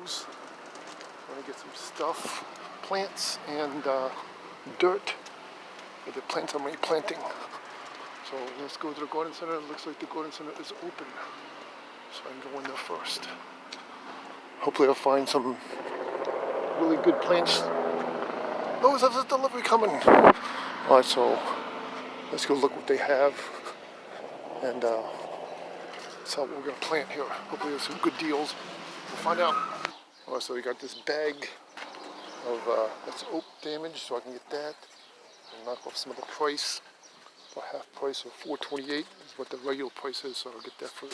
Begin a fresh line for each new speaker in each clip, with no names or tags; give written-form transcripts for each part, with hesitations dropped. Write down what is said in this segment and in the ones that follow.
Lowe's. I'm going to get some stuff, plants and dirt for the plants I'm replanting. So let's go to the garden center. It looks like the garden center is open, so I can go in there first. Hopefully I'll find some really good plants. Oh, there's a delivery coming. Alright, so let's go look what they have. And that's how we're going to plant here. Hopefully there's some good deals. We'll find out. Alright, so we got this bag of that's oak damage, so I can get that. And knock off some of the price. For half price of $4.28 is what the regular price is, so I'll get that for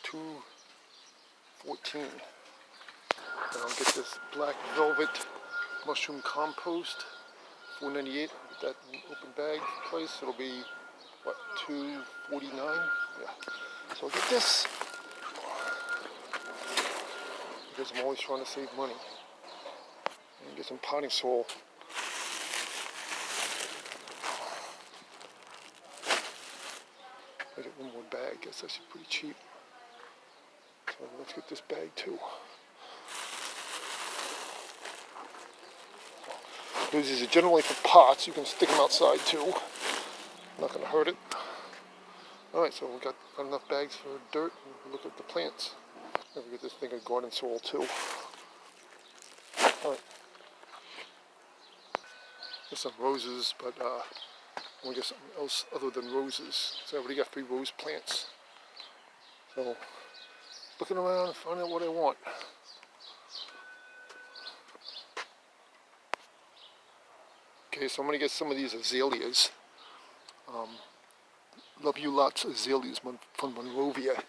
$2.14. And I'll get this black velvet mushroom compost, $4.98. Get that in open bag price. It'll be what, $2.49? Yeah. So I'll get this because I'm always trying to save money. And get some potting soil. I get one more bag. That's actually pretty cheap. So let's get this bag too. These are generally for pots. You can stick them outside too. Not going to hurt it. Alright, so we got enough bags for dirt. And look at the plants. Maybe get this thing of garden soil too. Alright. There's some roses, but I'm going to get something else other than roses. So I already got 3 rose plants. So, looking around and finding out what I want. Okay, so I'm going to get some of these azaleas. Love you lots azaleas from Monrovia.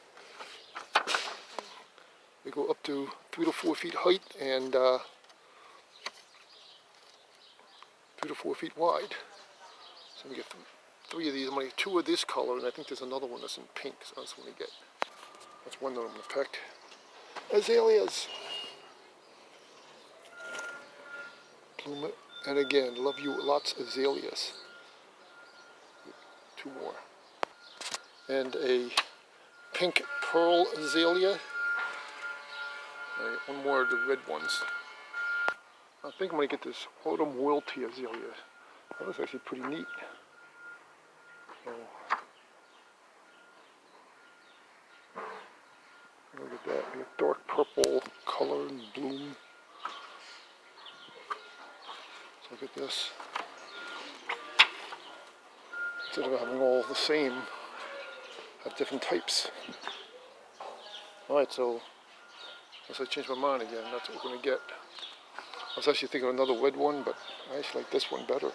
They go up to 3 to 4 feet height and 3 to 4 feet wide. So we get 3 of these. I'm going to get 2 of this color, and I think there's another one that's in pink, so that's what I get. That's one that I'm going to pick. Azaleas. Bloom it. And again, love you lots azaleas. 2 more. And a pink pearl azalea. One more of the red ones. I think I'm going to get this autumn royalty azalea. That was actually pretty neat. So, look at that. We have dark purple color and bloom. So look at this. Instead of having all the same, have different types. Alright, so unless I change my mind again, that's what we're going to get. I was actually thinking of another red one, but I actually like this one better.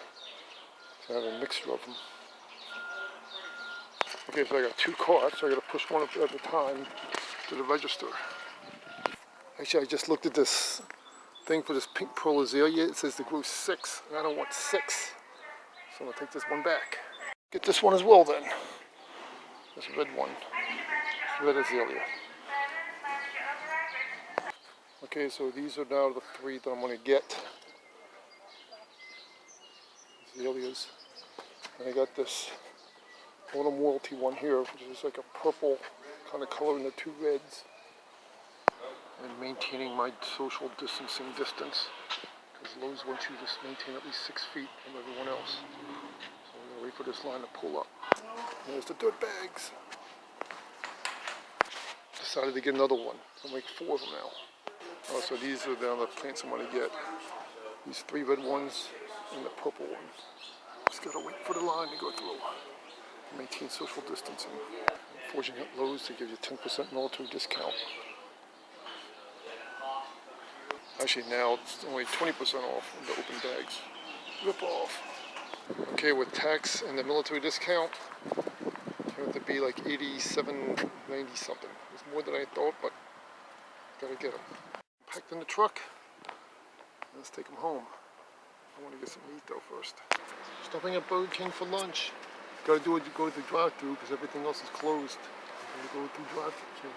So I have a mixture of them. Okay, so I got 2 carts, so I got to push one at a time to the register. Actually, I just looked at this thing for this pink pearl azalea. It says to grow 6, and I don't want 6. So I'm going to take this one back. Get this one as well then. This red one. This red azalea. Okay, so these are now the 3 that I'm going to get. Azaleas. And I got this autumn royalty one here, which is like a purple kind of color in the 2 reds. And maintaining my social distancing distance. Because Lowe's wants you to maintain at least 6 feet from everyone else. So we're going to wait for this line to pull up. And there's the dirt bags. Decided to get another one. I'll make 4 of them now. Oh, so these are the other plants I'm going to get. These 3 red ones and the purple one. Just got to wait for the line to go through. Maintain social distancing. Unfortunately at Lowe's they give you 10% military discount. Actually now it's only 20% off of the open bags. Rip off. Okay, with tax and the military discount, it have to be like $87.90 something. It's more than I thought, but gotta get them. Packed in the truck. Let's take them home. I want to get some meat though first. Stopping at Burger King for lunch. Gotta do it. You go through drive-through because everything else is closed. You go through drive-through.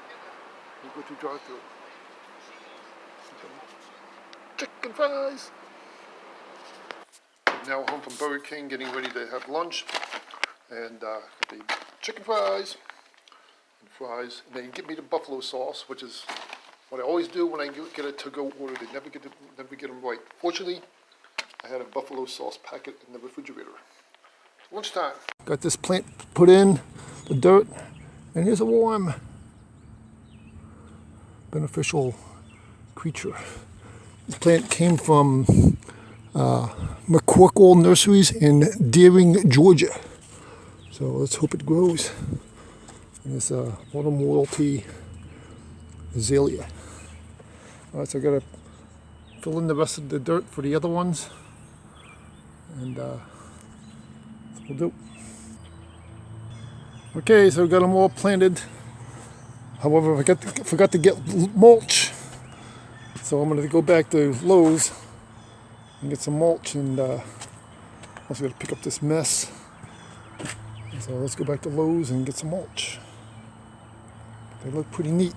You go through drive-through. Chicken fries. Now home from Burger King, getting ready to have lunch, and the chicken fries and fries. And they give me the buffalo sauce, which is What I always do when I get a to-go order, they never get them right. Fortunately, I had a buffalo sauce packet in the refrigerator. Lunchtime. Got this plant put in the dirt, and here's a worm. Beneficial creature. This plant came from McCorkle Nurseries in Deering, Georgia. So let's hope it grows. And it's autumn royalty azalea. All right, so I gotta fill in the rest of the dirt for the other ones, and that's what we'll do. Okay, so we got them all planted. However, I forgot to get mulch, so I'm gonna go back to Lowe's and get some mulch, and also gotta pick up this mess. So let's go back to Lowe's and get some mulch. They look pretty neat.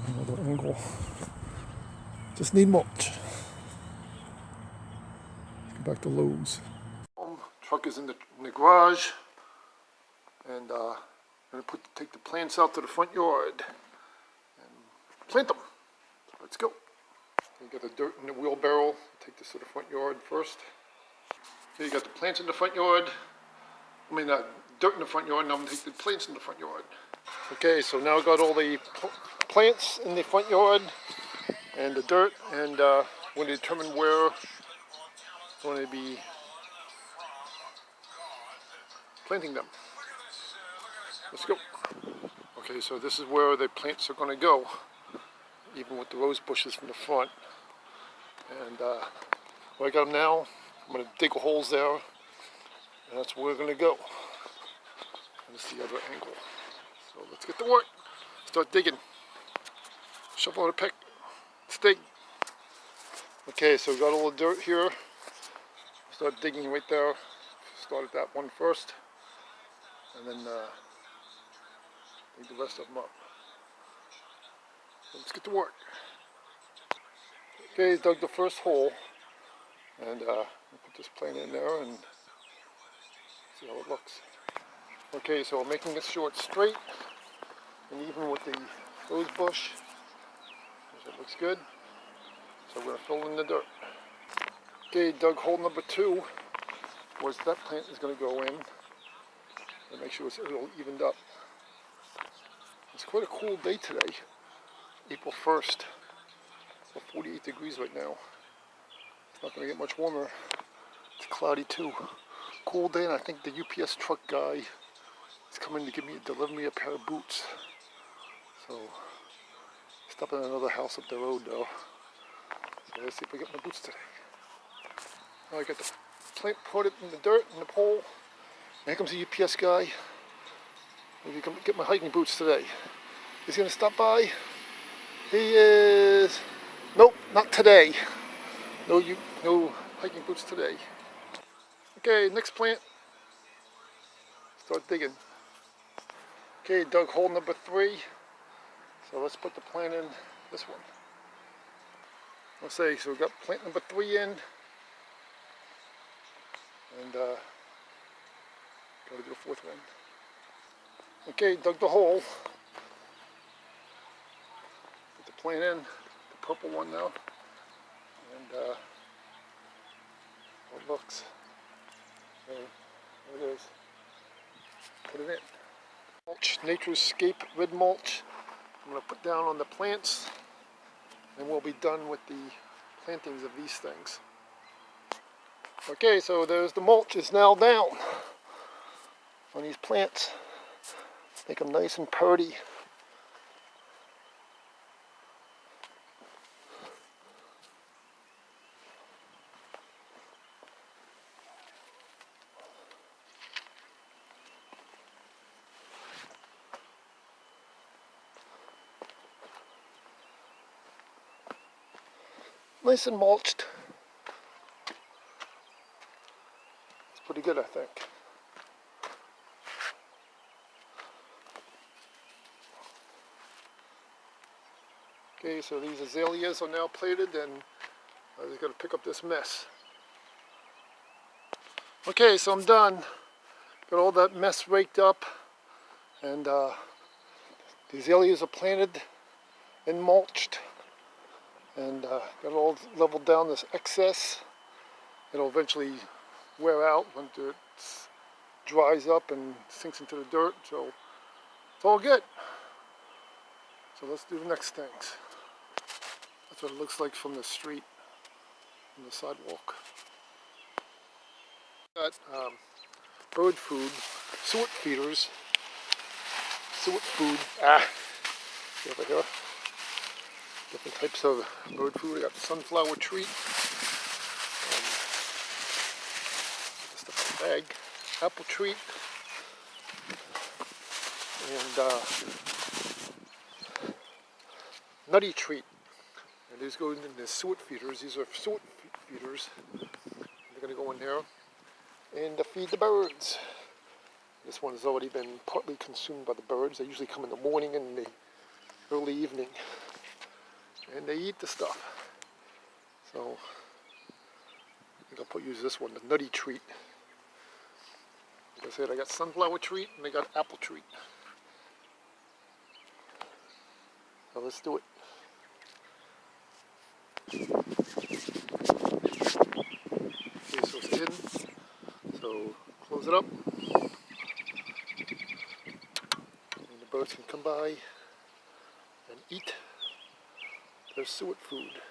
Another angle. Just need mulch. Let's go back to Lowe's. Truck is in the garage, and I'm gonna take the plants out to the front yard and plant them. So let's go. You got the dirt in the wheelbarrow. Take this to the front yard first. Okay, you got the plants in the front yard. I mean, dirt in the front yard. Now I'm gonna take the plants in the front yard. Okay, so now I got all the plants in the front yard and the dirt, and we're going to determine where I'm going to be planting them. Let's go. Okay, so this is where the plants are going to go, even with the rose bushes from the front. And where I got them now, I'm going to dig holes there, and that's where we're going to go. And this is the other angle. So let's get to work. Start digging. Shovel and a pick. Let's dig. Okay, so we got all the dirt here. Start digging right there. Start at that one first, and then dig the rest of them up. So let's get to work. Okay, dug the first hole, and I'll put this plant in there and see how it looks. Okay, so I'm making this short straight, and even with the rose bush, it looks good. So we're going to fill in the dirt. Okay, dug hole number 2, where that plant is going to go in, and make sure it's all evened up. It's quite a cool day today, April 1st. It's 48 degrees right now. It's not going to get much warmer. It's cloudy too. Cool day, and I think the UPS truck guy is coming to deliver me a pair of boots. So, stopping at another house up the road though. So let's see if I get my boots today. Now I got the plant, put it in the dirt, in the pole. And here comes the UPS guy. Maybe come get my hiking boots today. He's gonna stop by. He is, nope, not today. No hiking boots today. Okay, next plant. Start digging. Okay, dug hole number 3. So let's put the plant in this one. Let's say, so we got plant number 3 in. And gotta do the 4th one. Okay, dug the hole. Put the plant in, the purple one now. And how it looks. So there it is. Put it in. Mulch, Nature's Scape red mulch. I'm going to put down on the plants, and we'll be done with the plantings of these things. Okay, so there's the mulch is now down on these plants. Make them nice and purty. Nice and mulched. It's pretty good, I think. Okay, so these azaleas are now plated, and I just got to pick up this mess. Okay, so I'm done. Got all that mess raked up, and the azaleas are planted and mulched, and got it all leveled down, this excess. It'll eventually wear out when it dries up and sinks into the dirt, so it's all good. So let's do the next things. That's what it looks like from the street, from the sidewalk. Got bird food, suet feeders, suet food, over here. Different types of bird food. I got sunflower treat, just a bag, apple treat, and nutty treat. And these go into the suet feeders. These are suet feeders. They're going to go in there and feed the birds. This one has already been partly consumed by the birds. They usually come in the morning and in the early evening, and they eat the stuff. So I think I'll use this one, the nutty treat. Like I said, I got sunflower treat and I got apple treat. So let's do it. Okay, so it's in. So close it up. And the birds can come by and eat their suet food.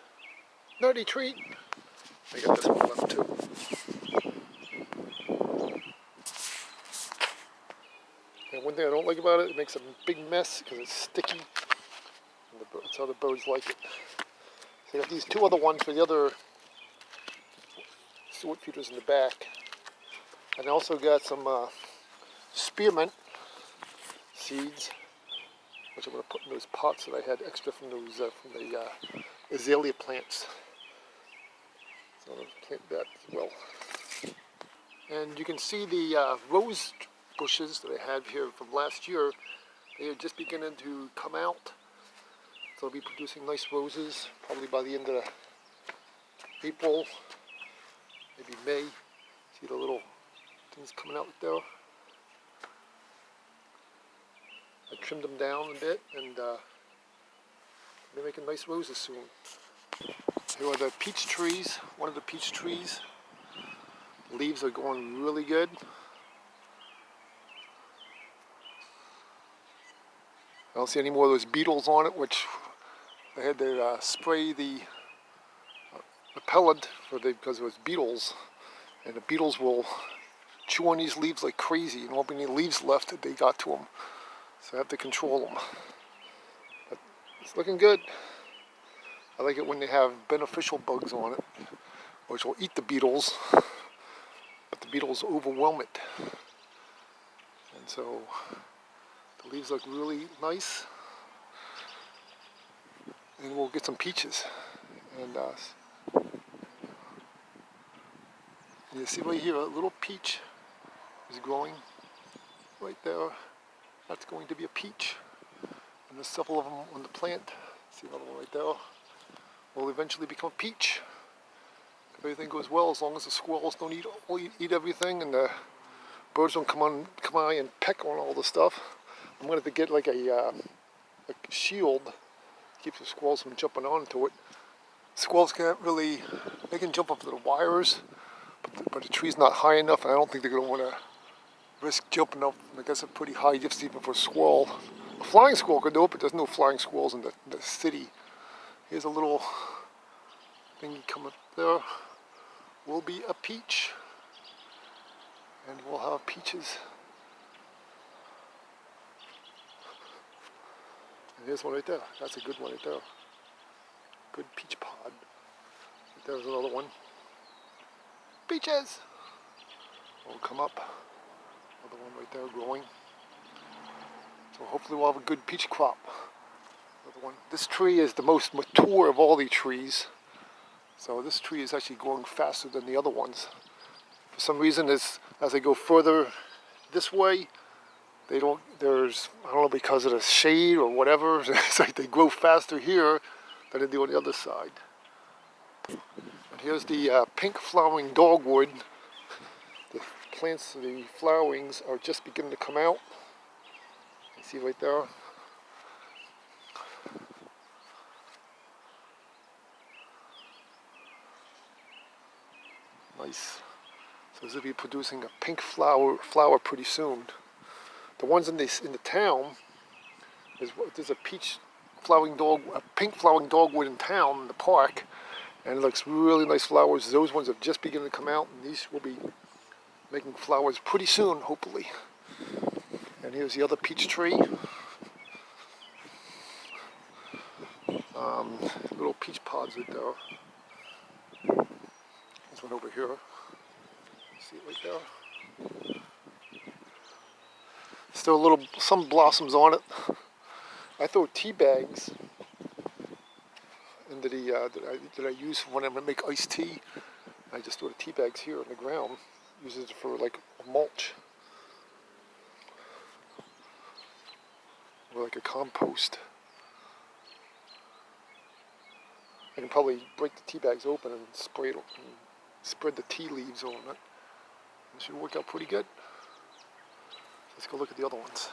Nutty treat. I got this one left too. And one thing I don't like about it, it makes a big mess because it's sticky. And that's how the birds like it. So I got these two other ones for the other suet feeders in the back. And I also got some spearmint seeds, which I'm going to put in those pots that I had extra from those from the Azalea plants. So I'm going to plant that as well. And you can see the rose bushes that I had here from last year. They are just beginning to come out. So they'll be producing nice roses probably by the end of April, maybe May. See the little things coming out there. I trimmed them down a bit, and they're making nice roses soon. Here are the peach trees, one of the peach trees. The leaves are going really good. I don't see any more of those beetles on it, which I had to spray the repellent because it was beetles, and the beetles will chew on these leaves like crazy, and won't be any leaves left that they got to them. So I have to control them. But it's looking good. I like it when they have beneficial bugs on it, which will eat the beetles, but the beetles overwhelm it. And so the leaves look really nice. And we'll get some peaches. And you see right here, a little peach is growing right there. That's going to be a peach. And there's several of them on the plant. See another one right there. Will eventually become a peach. If everything goes well, as long as the squirrels don't eat everything and the birds don't come by and peck on all the stuff. I'm going to have to get like a shield, keep the squirrels from jumping onto it. Squirrels can't really, they can jump up to the wires, but the tree's not high enough, and I don't think they're going to want to risk jumping up. I guess it's pretty high just even for a squirrel. A flying squirrel could do it, but there's no flying squirrels in the city. Here's a little thing coming up there. Will be a peach, and we'll have peaches. And here's one right there. That's a good one right there. Good peach pod. There's another one. Peaches! Will come up. Another one right there growing. So hopefully we'll have a good peach crop. Another one. This tree is the most mature of all the trees. So this tree is actually growing faster than the other ones. For some reason, as they go further this way, I don't know, because of the shade or whatever, it's like they grow faster here than they do on the other side. And here's the pink flowering dogwood. The plants, the flowerings are just beginning to come out. You see right there. Nice. So this will be producing a pink flower pretty soon. The ones in the town, there's a pink flowering dogwood in town in the park, and it looks really nice flowers. Those ones have just begun to come out, and these will be making flowers pretty soon, hopefully. And here's the other peach tree. Little peach pods right there. There's one over here. See it right there? Still some blossoms on it. I throw tea bags into that I use when I make iced tea. I just throw the tea bags here on the ground. Use it for like a mulch. Or like a compost. I can probably break the tea bags open and spray it and spread the tea leaves on it. It should work out pretty good. Let's go look at the other ones.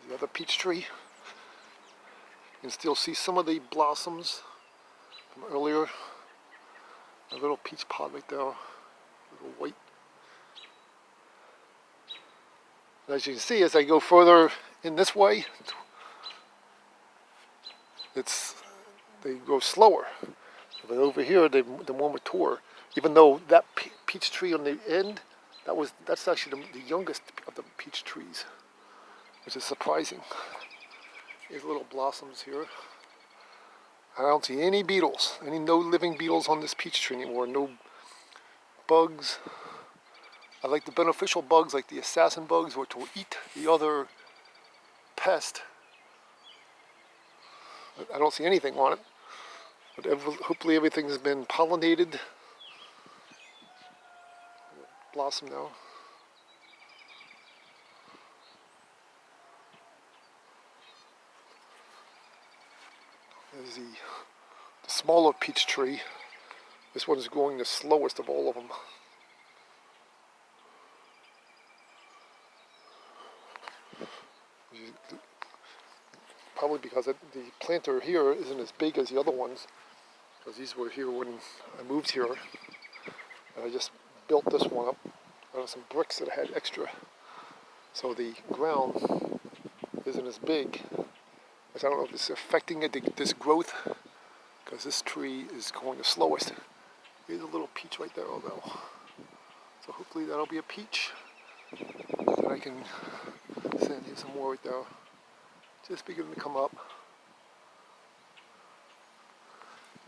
The other peach tree. You can still see some of the blossoms from earlier. A little peach pod right there, a little white. And as you can see, as I go further in this way, they go slower. But over here, they're more mature. Even though that peach tree on the end, that's actually the youngest of the peach trees, which is surprising. There's little blossoms here. I don't see any beetles, no living beetles on this peach tree anymore. No bugs. I like the beneficial bugs, like the assassin bugs, which will eat the other pest. I don't see anything on it. But hopefully everything's been pollinated. Blossom now. There's the smaller peach tree. This one is growing the slowest of all of them. Probably because the planter here isn't as big as the other ones, because these were here when I moved here, and I just built this one up out of some bricks that I had extra. So the ground isn't as big. I don't know if it's affecting this growth, because this tree is going the slowest. Here's a little peach right there, although. So hopefully that'll be a peach. Then I can send you some more right there. Just beginning to come up.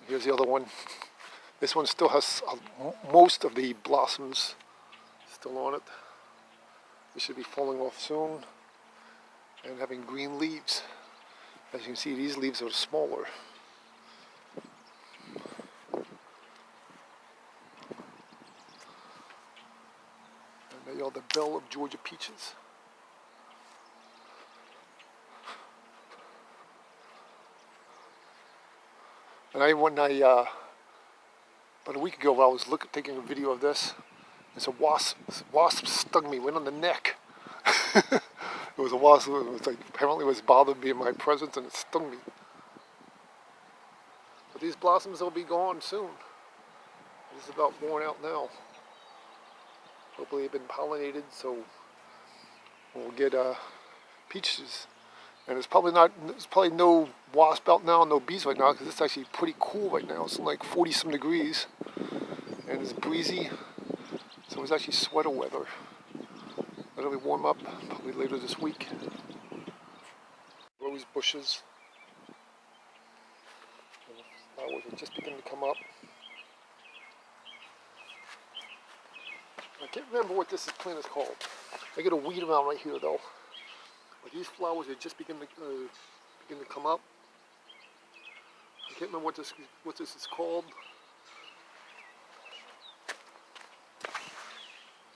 Here's the other one. This one still has most of the blossoms still on it. It should be falling off soon and having green leaves. As you can see, these leaves are smaller. And they are the belle of Georgia peaches. And about a week ago, I was taking a video of this. It's a wasp stung me, went on the neck. It was a wasp. It was apparently was bothering me in my presence, and it stung me. But these blossoms will be gone soon. It's about worn out now. Hopefully, they've been pollinated, so we'll get peaches. And there's probably no wasp out now, no bees right now, because it's actually pretty cool right now. It's like 40-some degrees, and it's breezy, so it's actually sweater weather. It'll be warm up probably later this week. Rose bushes. And the flowers are just beginning to come up. I can't remember what this plant is called. I got a weed around right here though. But these flowers are just begin to come up. I can't remember what this is called.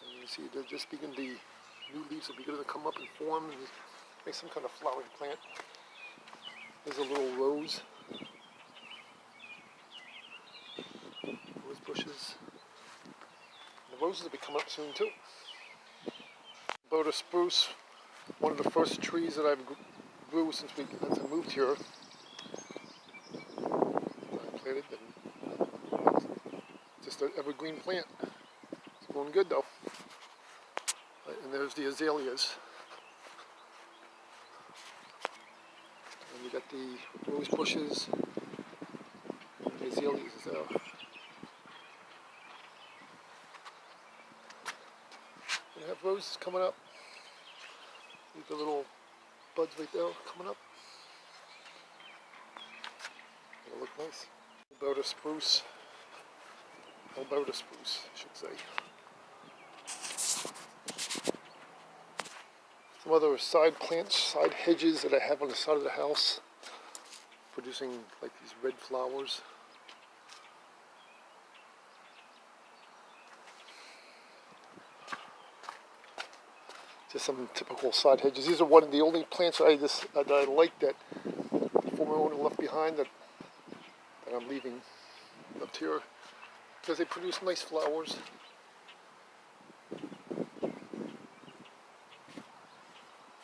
And you see, they're just new leaves are beginning to come up and form and make some kind of flowering plant. There's a little rose bushes. The roses will be coming up soon too. Boda spruce, one of the first trees that I've grew since I moved here. I planted, and just an evergreen plant. It's going good though. And there's the azaleas. And you got the rose bushes, and the azaleas is there. We have roses coming up. These are little buds right there coming up. It'll look nice. Boda spruce. Boda spruce, I should say. Some other side plants, side hedges that I have on the side of the house, producing like these red flowers. Just some typical side hedges. These are one of the only plants that I like that the former owner left behind that I'm leaving left here because they produce nice flowers.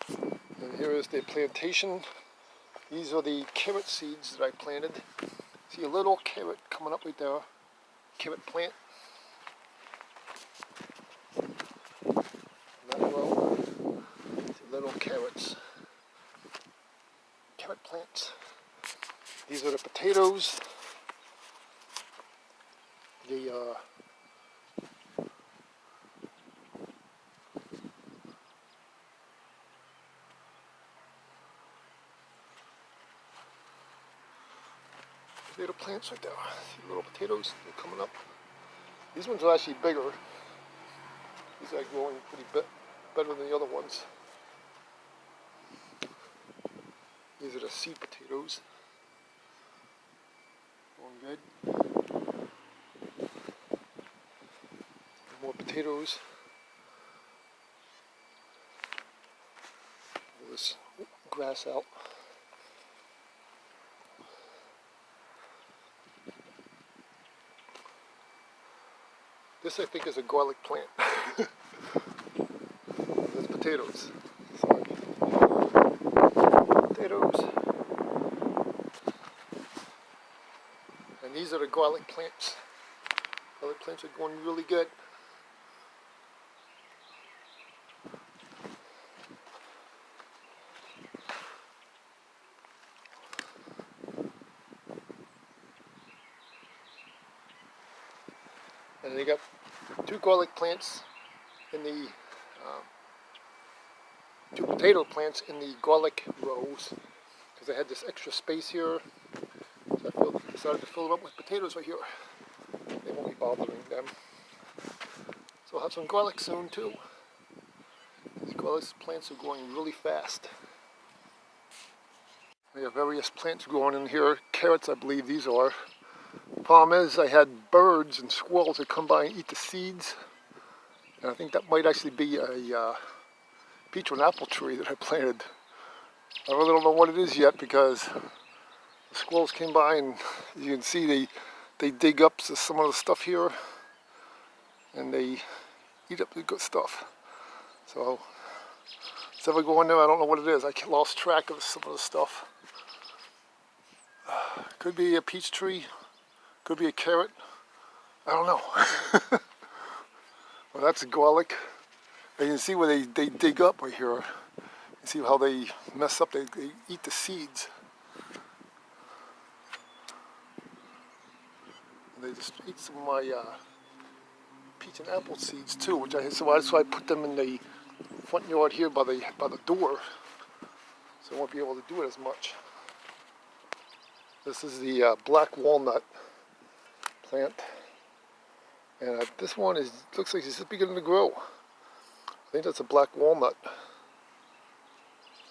And here is the plantation. These are the carrot seeds that I planted. See a little carrot coming up right there. Carrot plant. That row. See little carrots. Carrot plants. These are the potatoes. The potato plants right there. See little potatoes, they're coming up. These ones are actually bigger. These are growing pretty better than the other ones. These are the seed potatoes. Going good. More potatoes. Pull this grass out. This I think is a garlic plant. That's potatoes. Sorry. Potatoes. And these are the garlic plants. Garlic plants are going really good. And they got 2 garlic plants in the, 2 potato plants in the garlic rows because I had this extra space here. So I decided to fill it up with potatoes right here. They won't be bothering them. So I'll have some garlic soon too. These garlic plants are growing really fast. We have various plants growing in here. Carrots, I believe these are. Problem is, I had birds and squirrels that come by and eat the seeds, and I think that might actually be a peach or an apple tree that I planted. I really don't know what it is yet because the squirrels came by, and as you can see, they dig up some of the stuff here, and they eat up the good stuff. So instead of going there, I don't know what it is. I lost track of some of the stuff. Could be a peach tree. Could be a carrot. I don't know. Well, that's a garlic. And you can see where they dig up right here. You see how they mess up. They eat the seeds. And they just eat some of my peach and apple seeds too, so I put them in the front yard here by the door, so I won't be able to do it as much. This is the black walnut plant, and this one looks like it's just beginning to grow. I think that's a black walnut.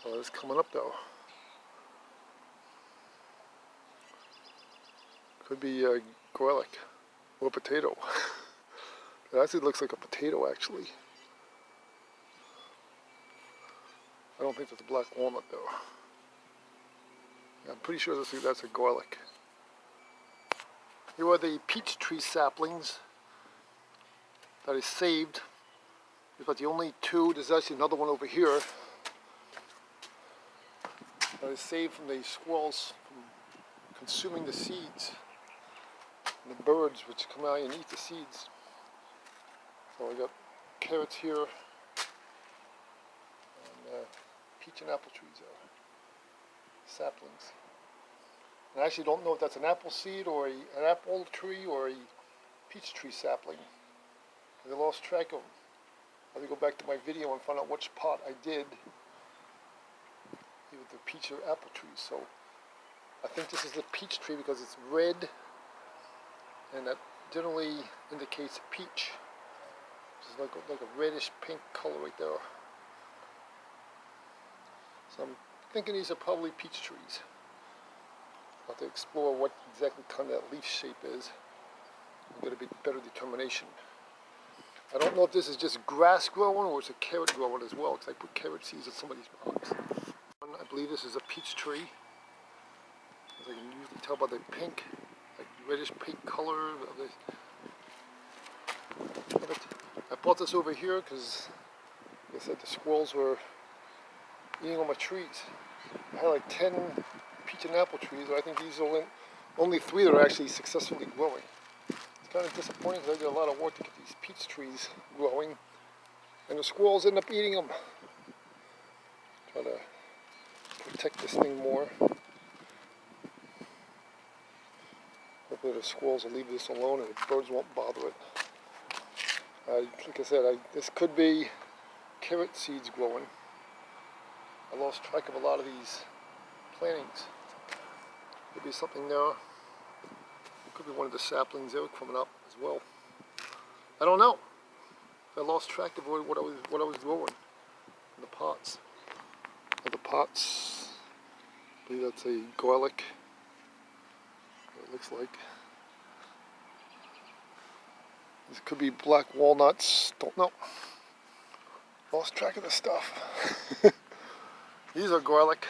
Oh, it's coming up though. Could be garlic or potato. It actually looks like a potato actually. I don't think that's a black walnut though. I'm pretty sure that's a garlic. Here are the peach tree saplings. that I saved. We've got the only two. There's actually another one over here that I saved from the squirrels from consuming the seeds and the birds which come out and eat the seeds. So I got carrots here and peach and apple trees there, saplings. And I actually don't know if that's an apple seed or an apple tree or a peach tree sapling. I lost track of them. I have to go back to my video and find out which pot I did with the peach or apple trees. So I think this is the peach tree because it's red, and that generally indicates peach. It's like a reddish pink color right there. So I'm thinking these are probably peach trees. I'll have to explore what exactly kind of that leaf shape is and get a bit better determination. I don't know if this is just grass growing or it's a carrot growing as well, because I put carrot seeds in some of these pots. I believe this is a peach tree, as I can usually tell by the pink, like reddish pink color of it. I bought this over here because, like I said, the squirrels were eating all my trees. I had like 10 peach and apple trees, but I think these are only 3 that are actually successfully growing. It's kind of disappointing because I did a lot of work to get these peach trees growing, and the squirrels end up eating them. Try to protect this thing more. Hopefully the squirrels will leave this alone and the birds won't bother it. Like I said, this could be carrot seeds growing. I lost track of a lot of these plantings. Could be something there. It could be one of the saplings there coming up as well. I don't know. I lost track of what I was growing in the pots. The pots, I believe that's a garlic. It looks like. This could be black walnuts. Don't know. Lost track of the stuff. These are garlic.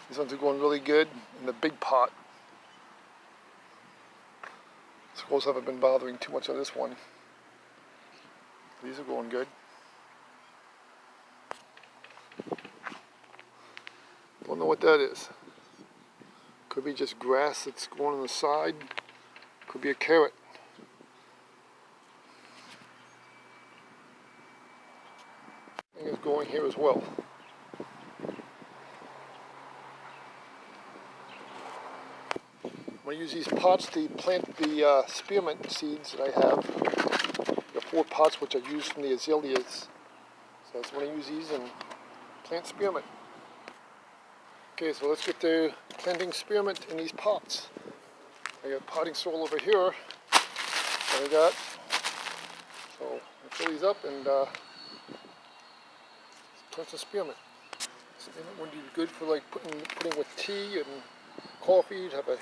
These ones are going really good in the big pot. Squirrels haven't been bothering too much on this one. These are going good. Don't know what that is. Could be just grass that's growing on the side. Could be a carrot. Thing is going here as well. I'm going to use these pots to plant the spearmint seeds that I have. There are 4 pots which I used from the azaleas. So I just want to use these and plant spearmint. Okay, so let's get to planting spearmint in these pots. I got potting soil over here that I got. So I'll fill these up and plant some spearmint. Spearmint would be good for like putting with tea and coffee. You'd have a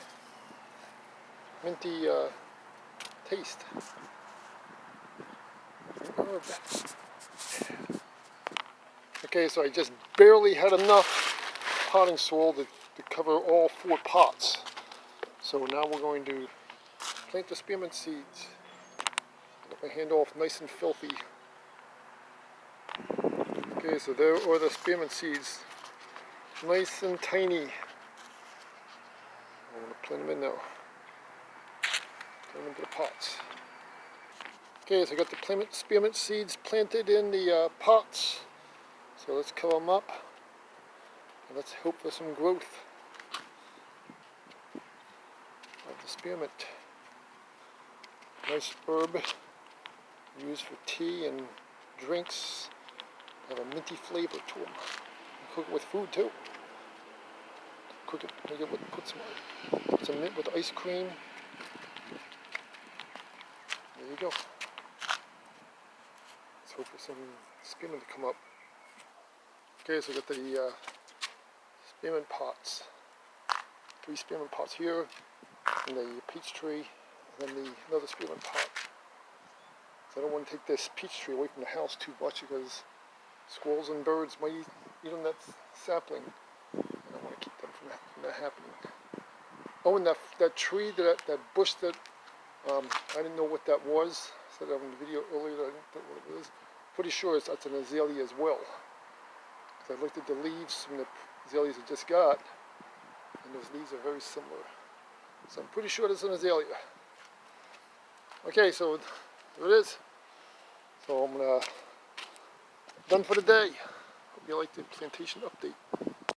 minty taste. Okay, so I just barely had enough potting soil to cover all 4 pots. So now we're going to plant the spearmint seeds. Get my hand off nice and filthy. Okay, so there are the spearmint seeds. Nice and tiny. I'm going to plant them in now. Turn them into the pots. Okay, so I got the spearmint seeds planted in the pots. So let's cover them up. And let's hope for some growth of the spearmint. Nice herb used for tea and drinks. Have a minty flavor to them. You cook it with food too. Cook it, put some mint with ice cream. There you go. Let's hope for some spearmint to come up. Okay, so I got the spearmint pots. 3 spearmint pots here, and the peach tree, and then another spearmint pot. So I don't want to take this peach tree away from the house too much because squirrels and birds might eat on that sapling. I don't want to keep them from that happening. Oh, and that tree, that bush that I didn't know what that was. said on the video earlier that I didn't know what it was. Pretty sure that's an azalea as well. Because I looked at the leaves from the azaleas I just got, and those leaves are very similar. So I'm pretty sure that's an azalea. Okay, so there it is. So I'm done for the day. Hope you liked the plantation update.